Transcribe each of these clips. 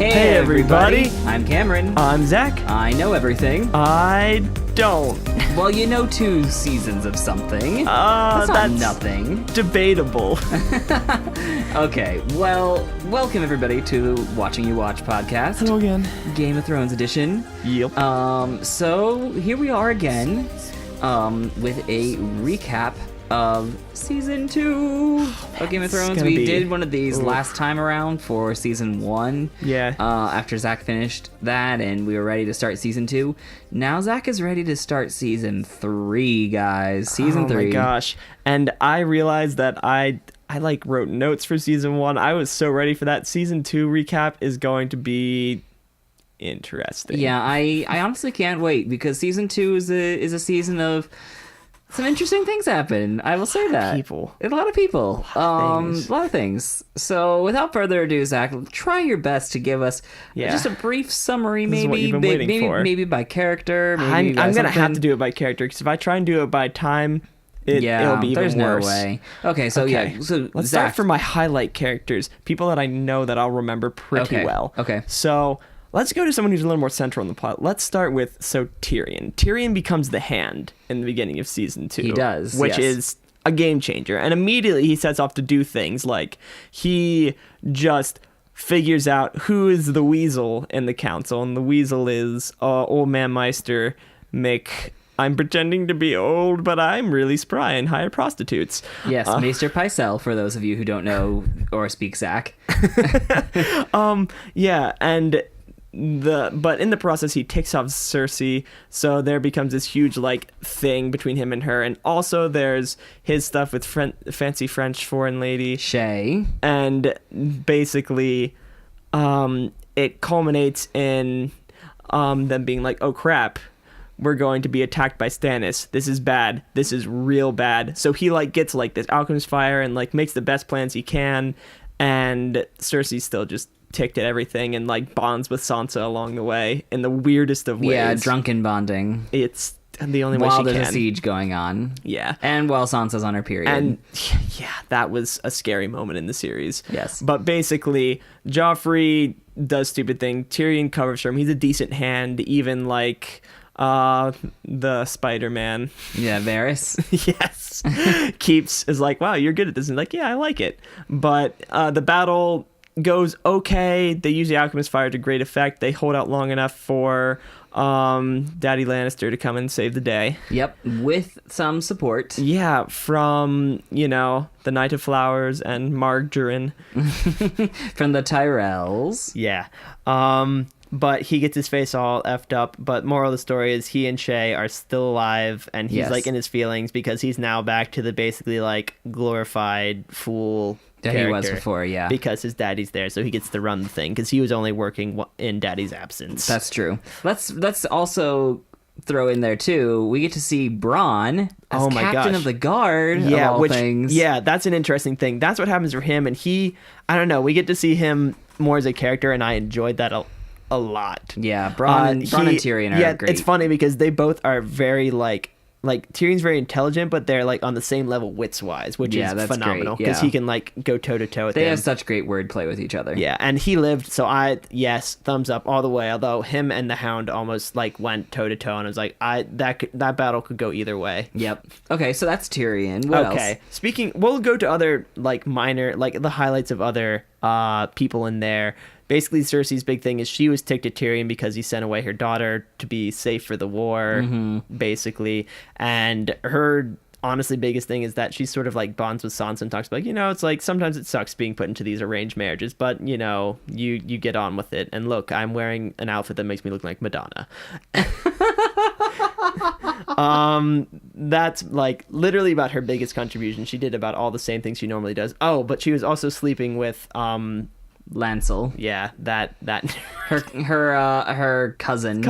Hey everybody! I'm Cameron. I'm Zach. I know everything. I don't. Well, you know 2 seasons of something. That's not nothing. Debatable. Okay, well, welcome everybody to the Watching You Watch podcast. Hello again. Game of Thrones edition. Yep. So here we are again, with a recap of season 2 of Game of Thrones. We did one of these last time around for season 1. Yeah. After Zach finished that and we were ready to start season 2. Now Zach is ready to start season 3, guys. Season 3. Oh my gosh. And I realized that I wrote notes for season 1. I was so ready for that. Season 2 recap is going to be interesting. Yeah, I honestly can't wait because season 2 is a season of some interesting things happen. I will say that. A lot of people. A lot of things. So without further ado, Zach, try your best to give us just a brief summary, maybe by character. I'm gonna have to do it by character because if I try and do it by time, it'll be even there's worse. No way. Okay, so let's Zach, start from my highlight characters, people that I know that I'll remember pretty well. Okay. So let's go to someone who's a little more central in the plot. Let's start with Tyrion. Tyrion becomes the Hand in the beginning of season 2. He does, which is a game changer. And immediately he sets off to do things like he just figures out who is the weasel in the council, and the weasel is old man Meister Mick. I'm pretending to be old, but I'm really spry and hire prostitutes. Yes, Maester Pycelle, for those of you who don't know or speak Zach. Yeah, and but in the process he takes off Cersei, so there becomes this huge thing between him and her. And also there's his stuff with fancy French foreign lady Shay, and basically it culminates in them being like, oh crap, we're going to be attacked by Stannis. This is bad. This is real bad. So he gets this alchemist fire and makes the best plans he can, and Cersei's still just ticked at everything and bonds with Sansa along the way in the weirdest of ways. Yeah, drunken bonding. It's the only way she can. While there's a siege going on. Yeah. And while Sansa's on her period. And yeah, that was a scary moment in the series. Yes. But basically, Joffrey does stupid thing. Tyrion covers for him. He's a decent hand, even the Spider-Man. Yeah, Varys. Yes. is wow, you're good at this. And yeah, I like it. But the battle goes okay. They use the alchemist fire to great effect. They hold out long enough for Daddy Lannister to come and save the day. Yep, with some support. Yeah, from, the Knight of Flowers and Margarine. From the Tyrells. Yeah. But he gets his face all effed up. But moral of the story is he and Shay are still alive, and he's in his feelings because he's now back to the basically glorified fool that he was before, yeah. Because his daddy's there, so he gets to run the thing because he was only working in daddy's absence. That's true. Let's also throw in there too. We get to see Bronn as captain of the guard. Yeah, of all things. Yeah, that's an interesting thing. That's what happens for him, and I don't know. We get to see him more as a character, and I enjoyed that a lot. Yeah, Bronn and Tyrion are great. It's funny because they both are very Tyrion's very intelligent, but they're on the same level wits-wise, which is phenomenal because he can go toe-to-toe with them. They have such great wordplay with each other. Yeah, and he lived, so thumbs up all the way, although him and the Hound almost went toe-to-toe, and I was that battle could go either way. Yep. Okay, so that's Tyrion. What else? We'll go to other minor, the highlights of other people in there. Basically, Cersei's big thing is she was ticked at Tyrion because he sent away her daughter to be safe for the war, basically. And her, honestly, biggest thing is that she sort of bonds with Sansa and talks about, it's sometimes it sucks being put into these arranged marriages, but, you get on with it. And look, I'm wearing an outfit that makes me look like Madonna. That's literally about her biggest contribution. She did about all the same things she normally does. Oh, but she was also sleeping with Lancel. Yeah, that her cousin.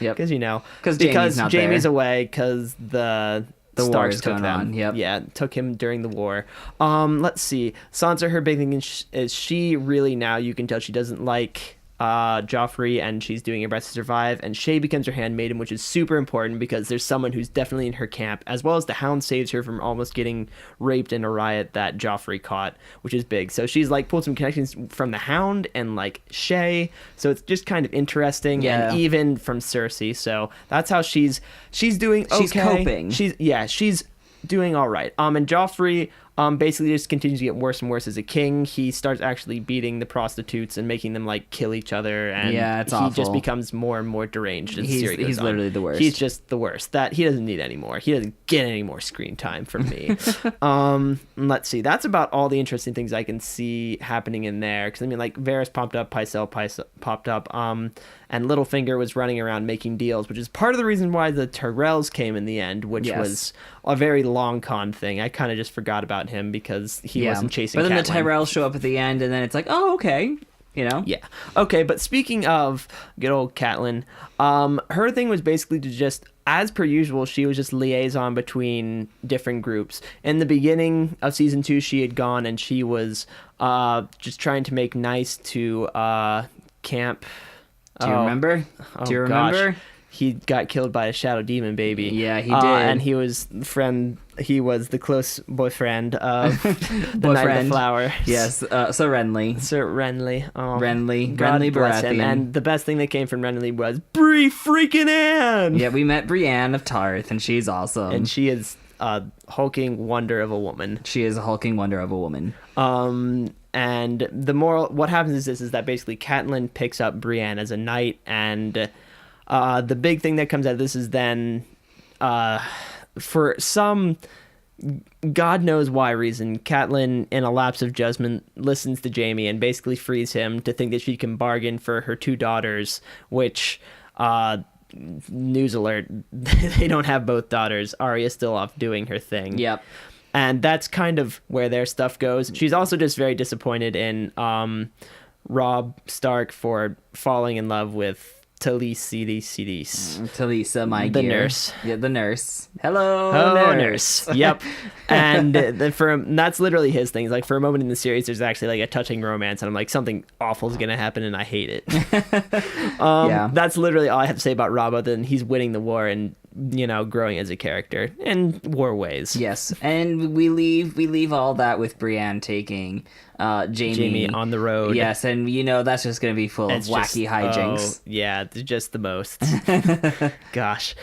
Yep. Because Jamie's away because the Starks war is took going them. On. Yep. Yeah, took him during the war. Let's see. Sansa, her big thing is she really now you can tell she doesn't like Joffrey, and she's doing her best to survive, and Shay becomes her handmaiden, which is super important because there's someone who's definitely in her camp, as well as the Hound saves her from almost getting raped in a riot that Joffrey caught, which is big. So she's like pulled some connections from the Hound and like Shay, so it's just kind of interesting, and even from Cersei. So that's how she's doing okay. She's coping. She's doing all right. And Joffrey basically just continues to get worse and worse as a king. He starts actually beating the prostitutes and making them like kill each other, and it's he awful. Just becomes more and more deranged as the series goes he's on. Literally the worst. He's just the worst. That he doesn't need any more. He doesn't get any more screen time from me. Let's see. That's about all the interesting things I can see happening in there. Because I mean, like Varys popped up, Pycelle popped up, and Littlefinger was running around making deals, which is part of the reason why the Tyrells came in the end, which was a very long con thing. I kind of just forgot about him because he wasn't chasing. But then Catelyn. the Tyrells show up at the end, and then it's like, oh, okay, you know? Yeah. Okay, but speaking of good old Catelyn, her thing was basically to just, as per usual, she was just liaison between different groups. In the beginning of season 2, she had gone and she was just trying to make nice to Camp. Do you remember? Do you remember? Gosh. He got killed by a shadow demon baby. Yeah, he did. And he was the close boyfriend of the Knight of the Flower. Yes, Sir Renly. Sir Renly. Oh, Renly bless him. Baratheon. And the best thing that came from Renly was Bree freaking Ann! Yeah, we met Brienne of Tarth, and she's awesome. And she is a hulking wonder of a woman. She is a hulking wonder of a woman. And what happens is that basically Catelyn picks up Brienne as a knight, and the big thing that comes out of this is then, for some God knows why reason, Catelyn, in a lapse of judgment, listens to Jaime and basically frees him to think that she can bargain for her 2 daughters, which, news alert, they don't have both daughters. Arya's still off doing her thing. Yep. And that's kind of where their stuff goes. She's also just very disappointed in Robb Stark for falling in love with Talisa, my the dear. nurse. Yeah, the nurse. Hello, nurse. Yep. And that's literally his thing. Like, for a moment in the series, there's actually like a touching romance, and I'm like, something awful is gonna happen, and I hate it. That's literally all I have to say about Robb, other than he's winning the war and, you know, growing as a character in war ways. Yes, and we leave all that with Brienne taking Jaime on the road. Yes, and you know that's just going to be full of wacky hijinks. Yeah, just the most. Gosh.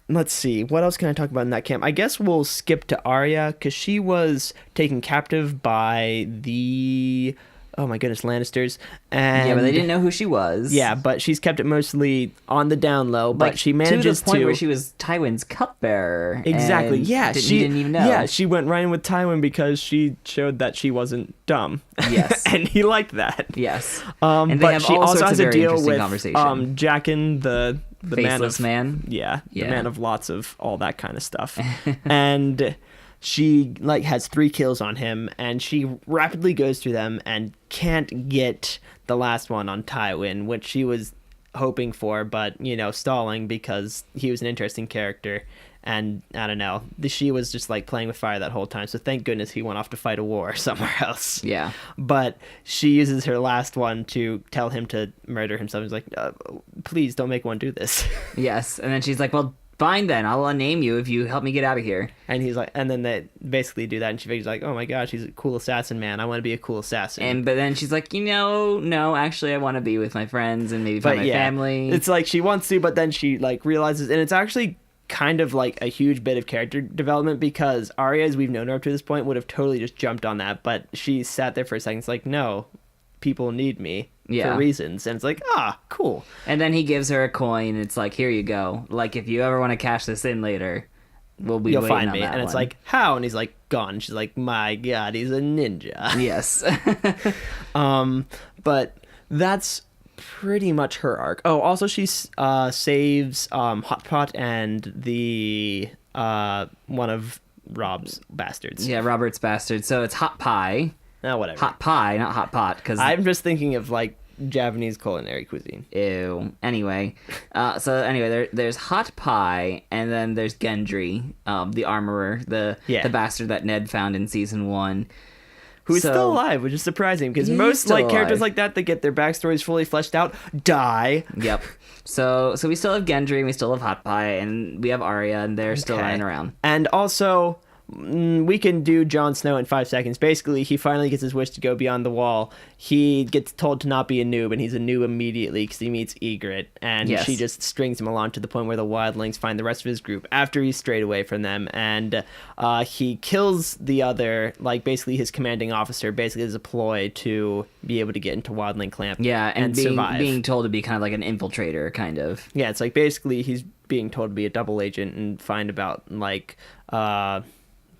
Let's see. What else can I talk about in that camp? I guess we'll skip to Arya, because she was taken captive by the... Oh my goodness, Lannisters. And yeah, but they didn't know who she was. Yeah, but she's kept it mostly on the down low, but she manages to the point where she was Tywin's cupbearer. Exactly. Yeah, she didn't even know. Yeah, she went right in with Tywin because she showed that she wasn't dumb. Yes. And he liked that. Yes. And but she also has to deal with Jaqen, the faceless man. Yeah, the man of lots of all that kind of stuff. And she like has 3 kills on him, and she rapidly goes through them and can't get the last one on Tywin, which she was hoping for, but, you know, stalling because he was an interesting character. And I don't know, she was just like playing with fire that whole time. So thank goodness he went off to fight a war somewhere else. Yeah. But she uses her last one to tell him to murder himself. He's like, please don't make one do this. Yes. And then she's like, well, fine then, I'll unname you if you help me get out of here. And he's like, and then they basically do that, and she figures like, oh my gosh, he's a cool assassin, man. I want to be a cool assassin. But then she's like, no, actually, I want to be with my friends and maybe find my family. It's like she wants to, but then she like realizes, and it's actually kind of like a huge bit of character development, because Arya, as we've known her up to this point, would have totally just jumped on that, but she sat there for a second. It's like, no, people need me. For reasons, and it's like, cool. And then he gives her a coin, and it's like, here you go, like if you ever want to cash this in later, you'll find me. And it's like, how? And he's like, gone. She's like, my god, he's a ninja. Yes. But that's pretty much her arc. Oh, also she saves Hot Pot and the one of Robb's bastards. Yeah, Robert's bastard. So it's Hot Pie. No, whatever. Hot pie, not hot pot. Because I'm just thinking of like Japanese culinary cuisine. Ew. Anyway, there's Hot Pie, and then there's Gendry, the armorer, the bastard that Ned found in season 1, Who's still alive, which is surprising because most like characters like that get their backstories fully fleshed out die. Yep. So we still have Gendry, and we still have Hot Pie, and we have Arya, and they're still running around. And also, we can do Jon Snow in 5 seconds. Basically, he finally gets his wish to go beyond the wall. He gets told to not be a noob, and he's a noob immediately because he meets Ygritte, and she just strings him along to the point where the wildlings find the rest of his group after he's strayed away from them, and he kills the other, like basically his commanding officer, basically as a ploy to be able to get into wildling camp and survive. Being told to be kind of like an infiltrator, kind of. Yeah, it's like basically he's being told to be a double agent and find about like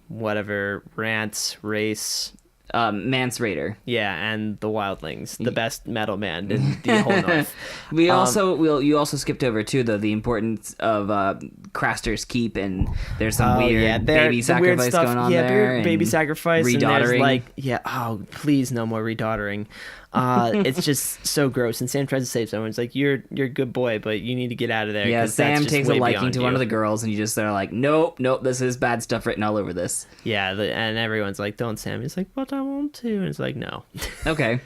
whatever rants race Mance Raider. Yeah, and the wildlings, the best metal band in the whole north. You also skipped over too though the importance of Craster's Keep, and there's some weird baby sacrifice going on there. Yeah, baby sacrifice. Redaughtering. And there's please no more redaughtering. It's just so gross, and Sam tries to save someone. It's like, you're a good boy, but you need to get out of there. Yeah, Sam takes a liking to one of the girls, and they're like, nope, this is bad stuff written all over this. Yeah, and everyone's like, don't, Sam. He's like, but I want to, and it's like, no. Okay.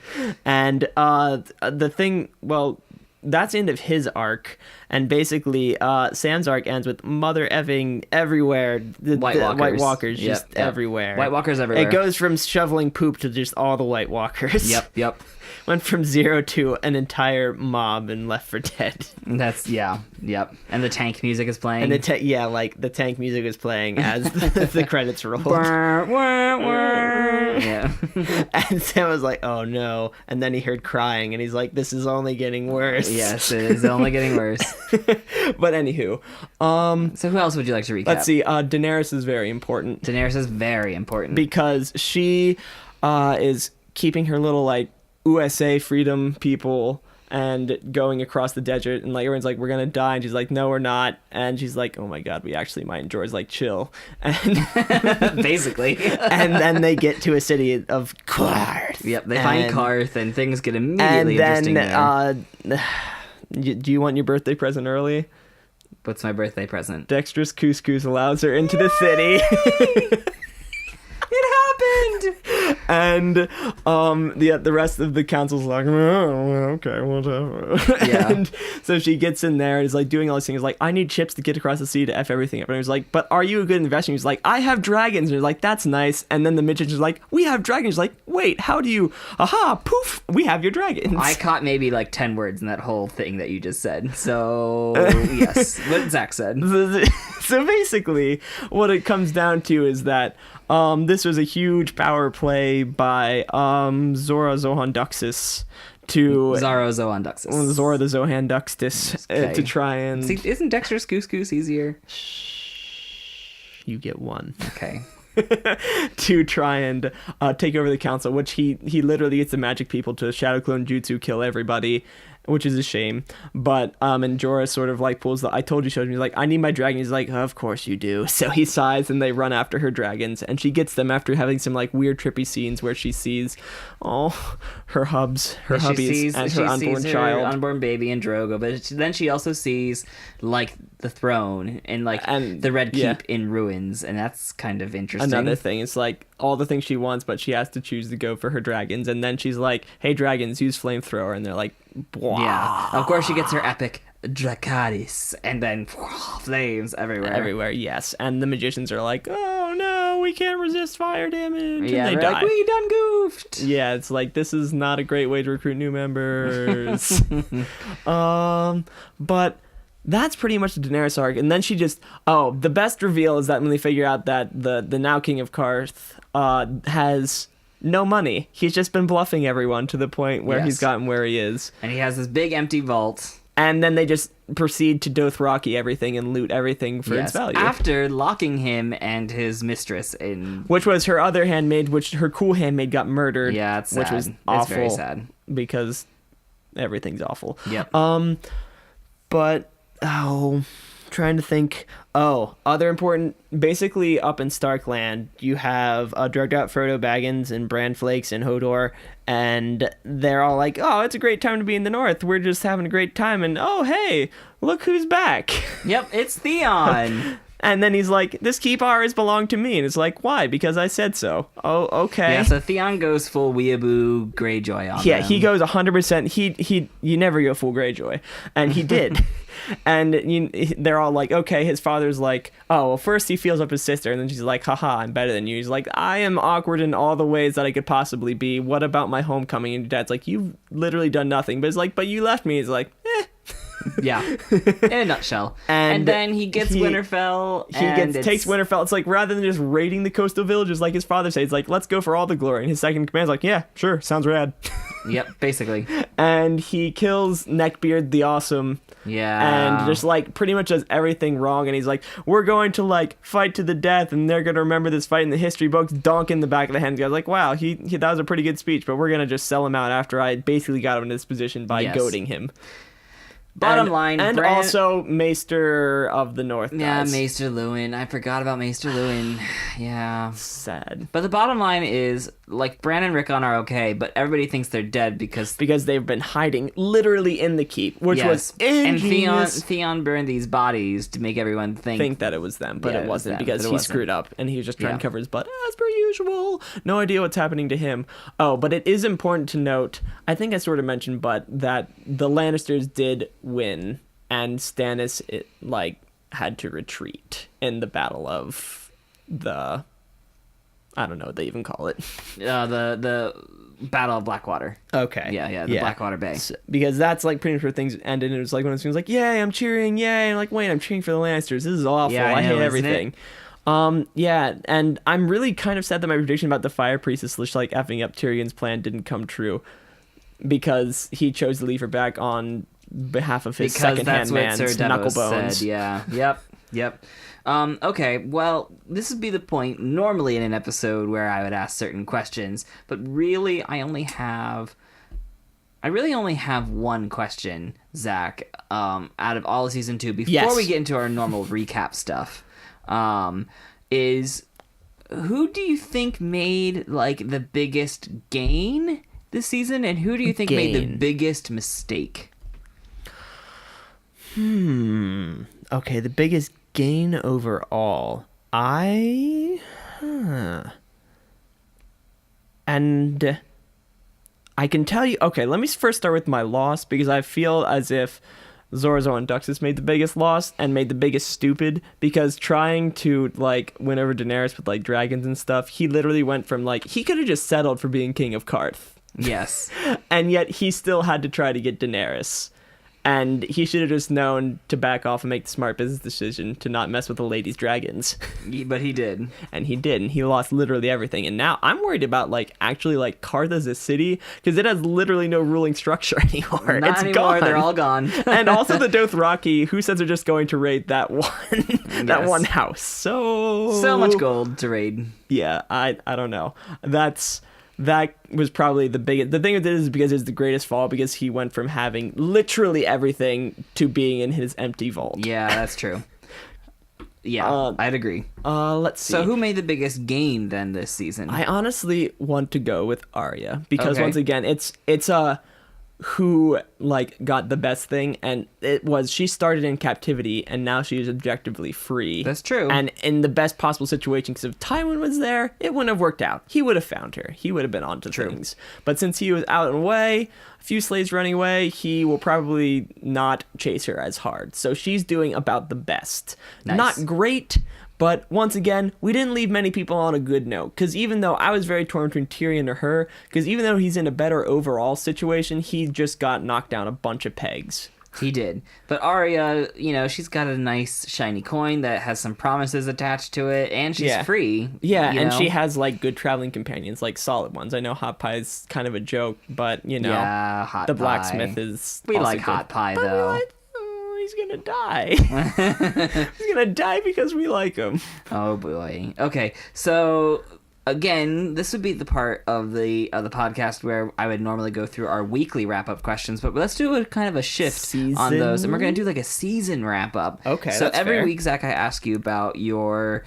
And the thing, that's the end of his arc, and basically Sam's arc ends with mother effing everywhere. White Walkers just everywhere. White Walkers everywhere. It goes from shoveling poop to just all the White Walkers. Yep. Went from 0 to an entire mob and Left for Dead. Yep. And the tank music is playing. And the tank music is playing as the credits rolled. Yeah. And Sam was like, oh no. And then he heard crying, and he's like, this is only getting worse. Yes, it is only getting worse. But anywho. So who else would you like to recap? Let's see. Daenerys is very important. Because she is keeping her little, like, USA freedom people and going across the desert, and like everyone's like, we're gonna die, and she's like, no, we're not, and she's like, oh my god, we actually might. And Jorah's like, chill, and basically. And then they get to a city of Qarth. Yep, they find Qarth, and things get immediately interesting there. Do you want your birthday present early? What's my birthday present? Dexterous couscous allows her into the city. It happened. And the rest of the council's like, oh, okay, whatever. Yeah. And so she gets in there and is like doing all these things, like, I need ships to get across the sea to F everything up. And he's like, but are you a good investor? He's like, I have dragons. And he's like, that's nice. And then the midget is like, we have dragons. He's like, wait, how do you? Aha, poof, we have your dragons. I caught maybe like 10 words in that whole thing that you just said. So yes, what Zach said. So basically, what it comes down to is that this was a huge power play by Zora Zohanduxis to Zara Zohanduxis. Zora the Zohanduxis to try and... See, isn't Dexter's Couscous easier? You get one. Okay. To try and take over the council, which he literally gets the magic people to shadow clone jutsu, kill everybody, which is a shame. But and Jorah sort of like pulls the I told you so. He's like, I need my dragon. He's like, of course you do. So he sighs, and they run after her dragons, and she gets them after having some like weird trippy scenes where she sees her hubbies and her unborn child, her unborn baby and Drogo. But then she also sees like the throne and the Red Keep in ruins, and that's kind of interesting. Another thing, it's like all the things she wants, but she has to choose to go for her dragons. And then she's like, hey, dragons, use flamethrower, and they're like, blah. Yeah, of course she gets her epic Dracarys, and then flames everywhere. Yes. And the magicians are like, oh no, we can't resist fire damage. Yeah, and they die. Like, we done goofed. Yeah, it's like, this is not a great way to recruit new members. But that's pretty much the Daenerys arc. And then she just the best reveal is that when they figure out that the now King of Qarth has no money. He's just been bluffing everyone to the point where he's gotten where he is. And he has this big empty vault. And then they just proceed to Dothraki everything and loot everything for its value. After locking him and his mistress in... Which was her other handmaid, which her cool handmaid got murdered. Yeah, it's sad. Which was awful. It's very sad. Because everything's awful. Yep. But, trying to think. Other important, basically up in Starkland, you have drugged out Frodo Baggins and Bran Flakes and Hodor, and they're all like, it's a great time to be in the North. We're just having a great time, and hey, look who's back. Yep, it's Theon. And then he's like, this keep always belonged to me. And it's like, why? Because I said so. Oh, okay. Yeah, so Theon goes full weeaboo Greyjoy on Yeah, them. he goes 100%. You never go full Greyjoy. And he did. And they're all like, okay, his father's like, oh, well, first he feels up his sister, and then she's like, haha, I'm better than you. He's like, I am awkward in all the ways that I could possibly be. What about my homecoming? And your dad's like, you've literally done nothing. But it's like, but you left me. He's like, Yeah, in a nutshell. And then he gets Winterfell. Takes Winterfell. It's like, rather than just raiding the coastal villages like his father said, it's like, let's go for all the glory. And his second in command's like, yeah, sure, sounds rad. Yep, basically. And he kills Neckbeard the Awesome. Yeah. And just like pretty much does everything wrong. And he's like, we're going to like fight to the death, and they're going to remember this fight in the history books. Donk in the back of the head. I was like, wow, he that was a pretty good speech, but we're going to just sell him out after I basically got him in this position by goading him. Bottom line, and also Maester of the North. Yeah, Maester Luwin. I forgot about Maester Luwin. Yeah, sad. But the bottom line is, like, Bran and Rickon are okay, but everybody thinks they're dead because they've been hiding literally in the keep, which was ingenious. And Theon burned these bodies to make everyone think that it was them, but it wasn't, because he screwed up and he was just trying to cover his butt as per usual. No idea what's happening to him. Oh, but it is important to note, I think I sort of mentioned, but that the Lannisters did win, and Stannis had to retreat in the battle of the, I don't know what they even call it. The Battle of Blackwater. Okay. Yeah, the Blackwater Bay. Because that's like pretty much where things ended. And it was like when it was like, yay, I'm cheering, yay. And like, wait, I'm cheering for the Lannisters. This is awful. I hate everything. Yeah, and I'm really kind of sad that my prediction about the Fire Priestess like effing up Tyrion's plan didn't come true, because he chose to leave her back on behalf of his second-hand man's Knucklebones. Said. Yeah. Yep. Okay, well, this would be the point normally in an episode where I would ask certain questions, but really I really only have one question, Zach, out of all of season 2 before we get into our normal recap stuff. Is who do you think made like the biggest gain this season, and who do you think made the biggest mistake? Okay, the biggest gain overall. And I can tell you, okay, let me first start with my loss, because I feel as if Zorzo and Duxus made the biggest loss and made the biggest stupid, because trying to like win over Daenerys with like dragons and stuff, he literally went from like, he could have just settled for being king of Karth. Yes. And yet he still had to try to get Daenerys. And he should have just known to back off and make the smart business decision to not mess with the lady's dragons. But he did. And he did. And he lost literally everything. And now I'm worried about like actually like Karth as a city, because it has literally no ruling structure anymore. Not it's anymore. Gone. They're all gone. And also the Dothraki, who says they're just going to raid that one house. So much gold to raid. Yeah, I don't know. That was probably the biggest. The thing with it is because it's the greatest fall, because he went from having literally everything to being in his empty vault. Yeah, that's true. Yeah, I'd agree. Let's see. So who made the biggest gain then this season? I honestly want to go with Arya, because once again, it's who like got the best thing, and it was she started in captivity and now she is objectively free. That's true. And in the best possible situation, because if Tywin was there, it wouldn't have worked out. He would have found her. He would have been onto things. But since he was out and away, a few slaves running away, he will probably not chase her as hard. So she's doing about the best. Nice. Not great, but once again, we didn't leave many people on a good note, because even though I was very torn between Tyrion or her, because even though he's in a better overall situation, he just got knocked down a bunch of pegs. He did. But Arya, she's got a nice shiny coin that has some promises attached to it, and she's free. Yeah, and she has like good traveling companions, like solid ones. I know Hot Pie's kind of a joke, but Hot the Pie. Blacksmith is We also like good. Hot Pie though. He's gonna die. He's gonna die because we like him. Oh boy. Okay, so again, this would be the part of the podcast where I would normally go through our weekly wrap up questions, but let's do a kind of a shift on those, and we're gonna do like a season wrap up. Okay. So that's every fair. week, Zach, I ask you about your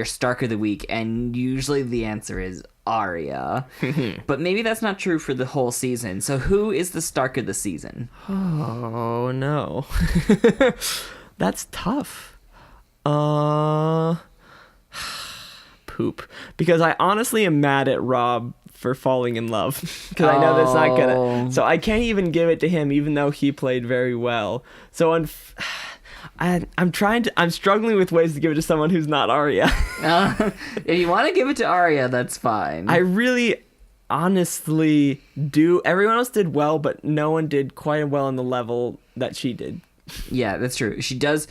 Stark of the week, and usually the answer is Arya. But maybe that's not true for the whole season. So who is the Stark of the season? Oh no. That's tough. Uh, poop. Because I honestly am mad at Rob for falling in love. Because I know that's not gonna. So I can't even give it to him, even though he played very well. So I'm struggling with ways to give it to someone who's not Arya. If you want to give it to Arya, that's fine. I really, honestly do. Everyone else did well, but no one did quite well on the level that she did. Yeah, that's true. She does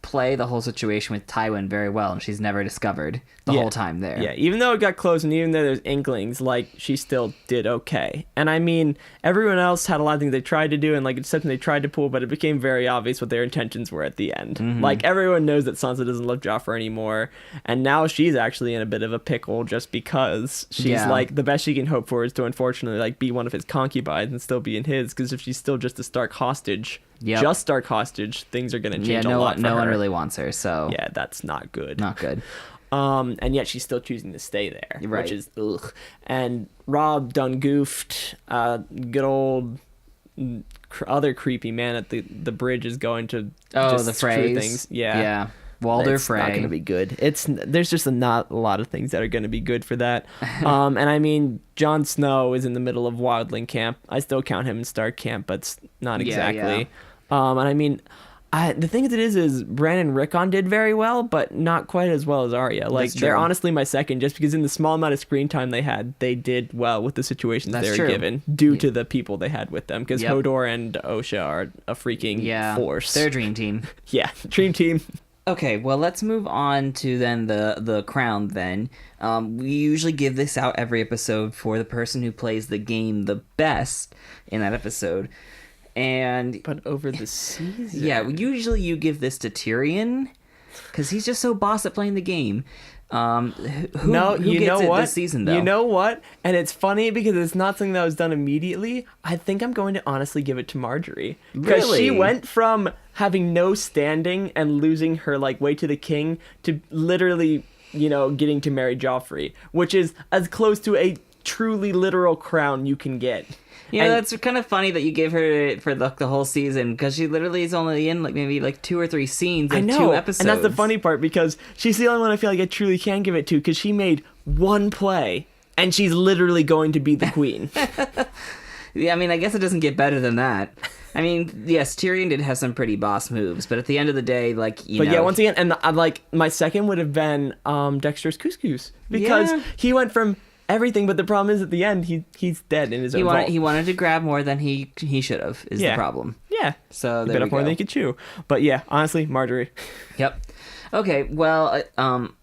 play the whole situation with Tywin very well, and she's never discovered the whole time there. Yeah, even though it got close and even though there's inklings, like, she still did okay. And I mean, everyone else had a lot of things they tried to do and like it's something they tried to pull, but it became very obvious what their intentions were at the end. Mm-hmm. Like, everyone knows that Sansa doesn't love Joffrey anymore, and now she's actually in a bit of a pickle just because she's like, the best she can hope for is to unfortunately like be one of his concubines and still be in his, because if she's still just a Stark hostage, just Stark hostage, things are going to change a lot for her. No one really wants her, so... Yeah, that's not good. Not good. And yet she's still choosing to stay there, right. Which is ugh. And Rob done goofed. Good old other creepy man at the bridge is going to the phrase things. Yeah. Walder Frey. It's not going to be good. There's just not a lot of things that are going to be good for that. And I mean, Jon Snow is in the middle of Wildling camp. I still count him in Stark camp, but it's not exactly. And I mean, the thing is Bran and Rickon did very well, but not quite as well as Arya. Like, they're honestly my second, just because in the small amount of screen time they had, they did well with the situations they were given due to the people they had with them. Because Hodor and Osha are a freaking force. They're a dream team. Yeah, dream team. Okay, well, let's move on to then the crown then. We usually give this out every episode for the person who plays the game the best in that episode. But over the season... Yeah, usually you give this to Tyrion, because he's just so boss at playing the game. Who gets it this season, though? You know what? And it's funny because it's not something that was done immediately. I think I'm going to honestly give it to Marjorie. Because she went from having no standing and losing her like way to the king to literally, getting to marry Joffrey, which is as close to a truly literal crown you can get. That's kind of funny that you gave her for the whole season, because she literally is only in maybe 2 or 3 scenes in 2 episodes. And that's the funny part, because she's the only one I feel like I truly can give it to, because she made one play and she's literally going to be the queen. Yeah, I mean, I guess it doesn't get better than that. I mean, yes, Tyrion did have some pretty boss moves, but at the end of the day, yeah, once again, and my second would have been Dexter's Couscous, because he went from everything, but the problem is at the end he's dead in his own vault. He wanted to grab more than he should have, is the problem. Yeah. So he bit off more than he could chew. But yeah, honestly, Marjorie. Yep. Okay, well,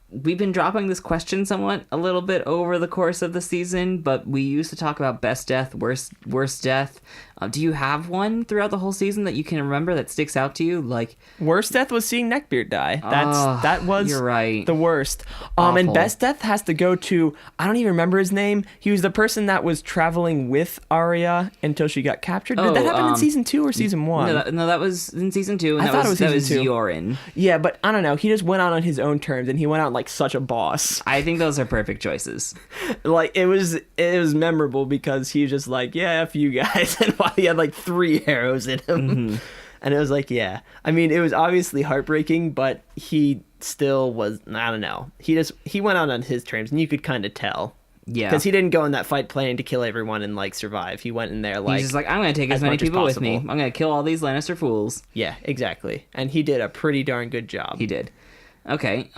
we've been dropping this question somewhat a little bit over the course of the season, but we used to talk about best death, worst death. Do you have one throughout the whole season that you can remember that sticks out to you? Like, worst death was seeing Neckbeard die. That was you're right. The worst. And best death has to go to, I don't even remember his name. He was the person that was traveling with Arya until she got captured. Did that happen in season 2 or season 1? No, that was in season 2. And I thought it was season 2. Yoren. Yeah, but I don't know. He just went out on his own terms, and he went out like such a boss. I think those are perfect choices. It was memorable because he was just like, yeah, F you guys, and while he had 3 arrows in him. Mm-hmm. And it was yeah. I mean, it was obviously heartbreaking, but he still was, I don't know. He went out on his terms, and you could kind of tell. Yeah. Because he didn't go in that fight planning to kill everyone and survive. He went in there he's just I'm going to take as many people with me. I'm going to kill all these Lannister fools. Yeah, exactly. And he did a pretty darn good job. He did. Okay,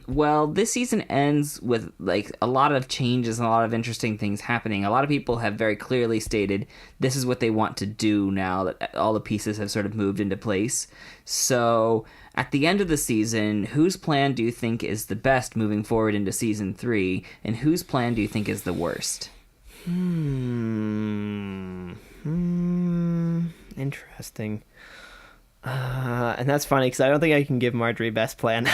well, this season ends with, a lot of changes and a lot of interesting things happening. A lot of people have very clearly stated this is what they want to do now that all the pieces have sort of moved into place. So, at the end of the season, whose plan do you think is the best moving forward into season 3, and whose plan do you think is the worst? Interesting. And that's funny because I don't think I can give Marjorie best plan.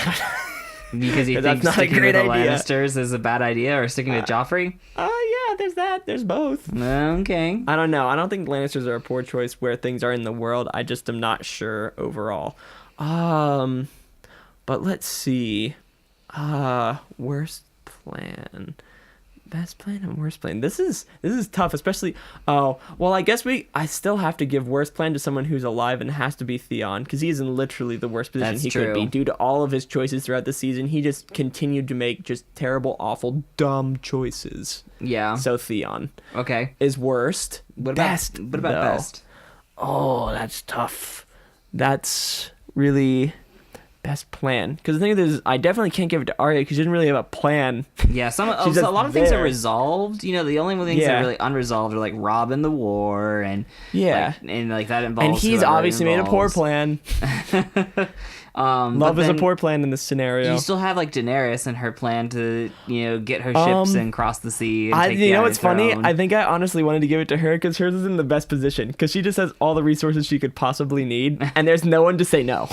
Because you think sticking with the Lannisters is a bad idea, or sticking with Joffrey? Yeah, there's that. There's both. Okay. I don't know. I don't think Lannisters are a poor choice where things are in the world. I just am not sure overall. But let's see. Worst plan. Best plan and worst plan. This is tough, especially. Oh, well, I guess I still have to give worst plan to someone who's alive, and it has to be Theon, because he is in literally the worst position he could be due to all of his choices throughout the season. He just continued to make just terrible, awful, dumb choices. Yeah. So Theon. Okay. Is worst. What best? What about best? Oh, that's tough. That's really. Best plan, because the thing is, I definitely can't give it to Arya because she didn't really have a plan. Yeah, a lot of things are resolved. You know, the only things that are really unresolved are like Robb in the war and that involves. And he's obviously made a poor plan. Love is a poor plan in this scenario. You still have like Daenerys and her plan to get her ships and cross the sea. And take you know what's funny? I think I honestly wanted to give it to her because hers is in the best position because she just has all the resources she could possibly need, and there's no one to say no.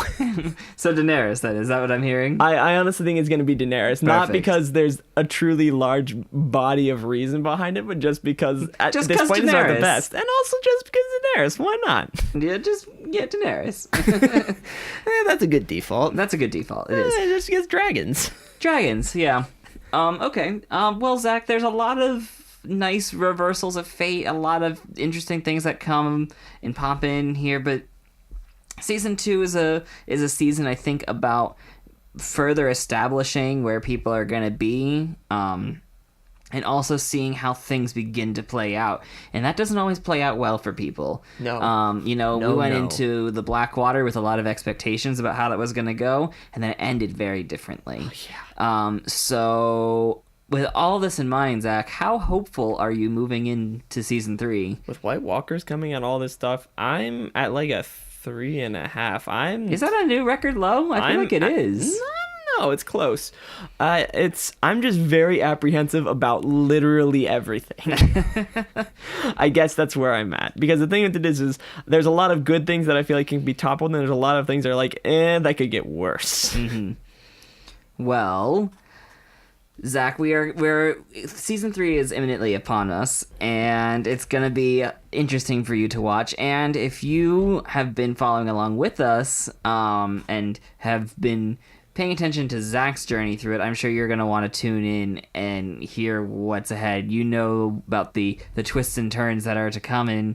So Daenerys, then, is that what I'm hearing? I honestly think it's going to be Daenerys, not because there's a truly large body of reason behind it, but just because at this point it's not the best, and also just because Daenerys. Why not? Yeah, Daenerys. That's a good default. That's a good default. It is. Just because dragons. Dragons, yeah. Okay. Well, Zach, there's a lot of nice reversals of fate, a lot of interesting things that come and pop in here, but season 2 is a season, I think, about further establishing where people are going to be, and also seeing how things begin to play out. And that doesn't always play out well for people. No. We went into the Blackwater with a lot of expectations about how that was going to go, and then it ended very differently. Oh, yeah. So with all this in mind, Zach, how hopeful are you moving into season 3? With White Walkers coming and all this stuff, I'm at like a 3.5. Is that a new record low? I feel like it is. No, it's close. I'm just very apprehensive about literally everything. I guess that's where I'm at. Because the thing with it is there's a lot of good things that I feel like can be toppled, and there's a lot of things that are like, that could get worse. Mm-hmm. Well, Zach, we're season 3 is imminently upon us, and it's gonna be interesting for you to watch. And if you have been following along with us, and have been paying attention to Zach's journey through it, I'm sure you're going to want to tune in and hear what's ahead. You know about the twists and turns that are to come, and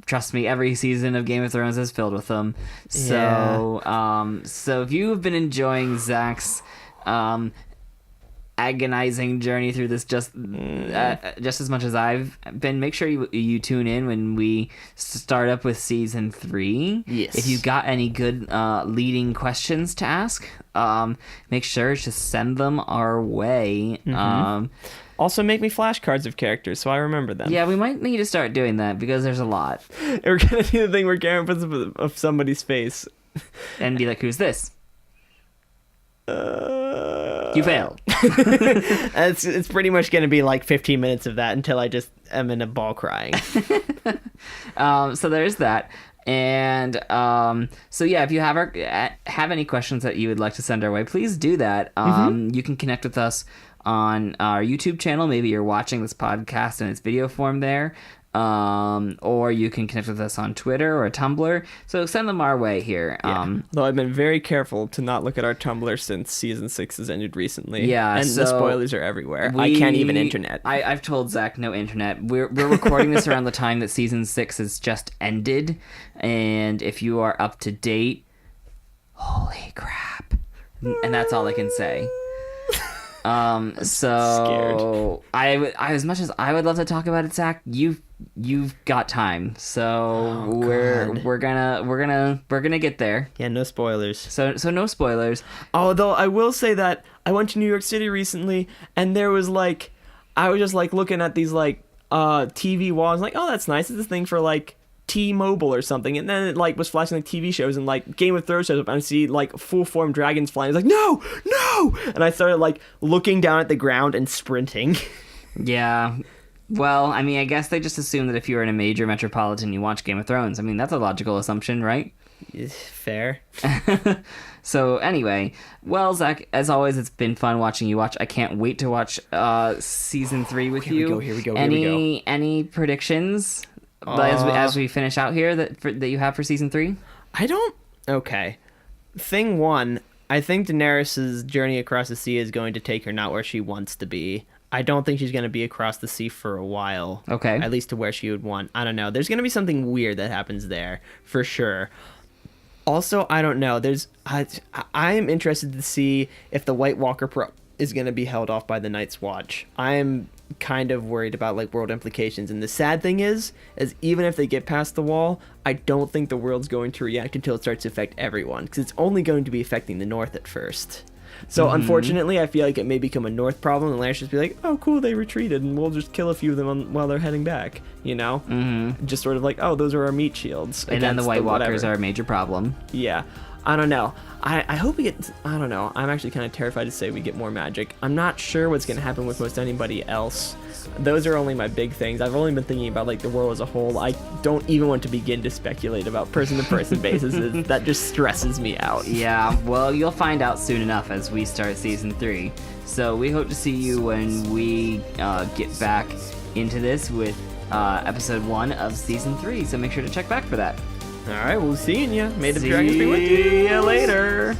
trust me, every season of Game of Thrones is filled with them. So, so if you've been enjoying Zach's agonizing journey through this just as much as I've been, make sure you tune in when we start up with season 3. Yes. If you got any good leading questions to ask, make sure to send them our way. Mm-hmm. Also, make me flashcards of characters so I remember them. Yeah, we might need to start doing that because there's a lot. We're gonna do the thing where Karen puts up somebody's face and be like, "Who's this?" You failed. It's pretty much going to be like 15 minutes of that until I just am in a ball crying. So there's that. And so yeah, if you have any questions that you would like to send our way, please do that. You can connect with us on our YouTube channel. Maybe you're watching this podcast in its video form there. Or you can connect with us on Twitter or Tumblr. So send them our way here. Though I've been very careful to not look at our Tumblr since season 6 has ended recently. Yeah, and the spoilers are everywhere. I can't even internet. I've told Zach no internet. We're recording this around the time that season 6 has just ended, and if you are up to date, holy crap! And that's all I can say. So I as much as I would love to talk about it, Zach, you've got time. So we're gonna get there. Yeah, no spoilers. So no spoilers. Although I will say that I went to New York City recently, and there was I was just looking at these TV walls, like, oh, that's nice. It's this thing for T-Mobile or something, and then it was flashing TV shows, and Game of Thrones shows up, and I see full form dragons flying. It's no, and I started looking down at the ground and sprinting. Yeah. Well, I mean, I guess they just assume that if you were in a major metropolitan, you watch Game of Thrones. I mean, that's a logical assumption, right? Fair. So anyway, well, Zach, as always, it's been fun watching you watch. I can't wait to watch season 3 with you. Here we go. Any predictions? As we finish out here that you have for season 3? Okay. Thing 1, I think Daenerys' journey across the sea is going to take her not where she wants to be. I don't think she's going to be across the sea for a while. Okay. At least to where she would want. I don't know. There's going to be something weird that happens there, for sure. Also, I don't know. I am interested to see if the White Walker is going to be held off by the Night's Watch. I am kind of worried about like world implications, and the sad thing is even if they get past the wall, I don't think the world's going to react until it starts to affect everyone, because it's only going to be affecting the North at first. So unfortunately, I feel like it may become a North problem, and Lannisters be like, oh cool, they retreated, and we'll just kill a few of them while they're heading back, you know? Just sort of like, oh, those are our meat shields. And then the White Walkers are a major problem. Yeah. I don't know. I hope we get... I don't know. I'm actually kind of terrified to say we get more magic. I'm not sure what's going to happen with most anybody else. Those are only my big things. I've only been thinking about like the world as a whole. I don't even want to begin to speculate about person-to-person bases. That just stresses me out. Yeah, well, you'll find out soon enough as we start Season 3. So we hope to see you when we get back into this with Episode 1 of Season 3. So make sure to check back for that. All right, we'll see you. May the dragons be with you. See you later.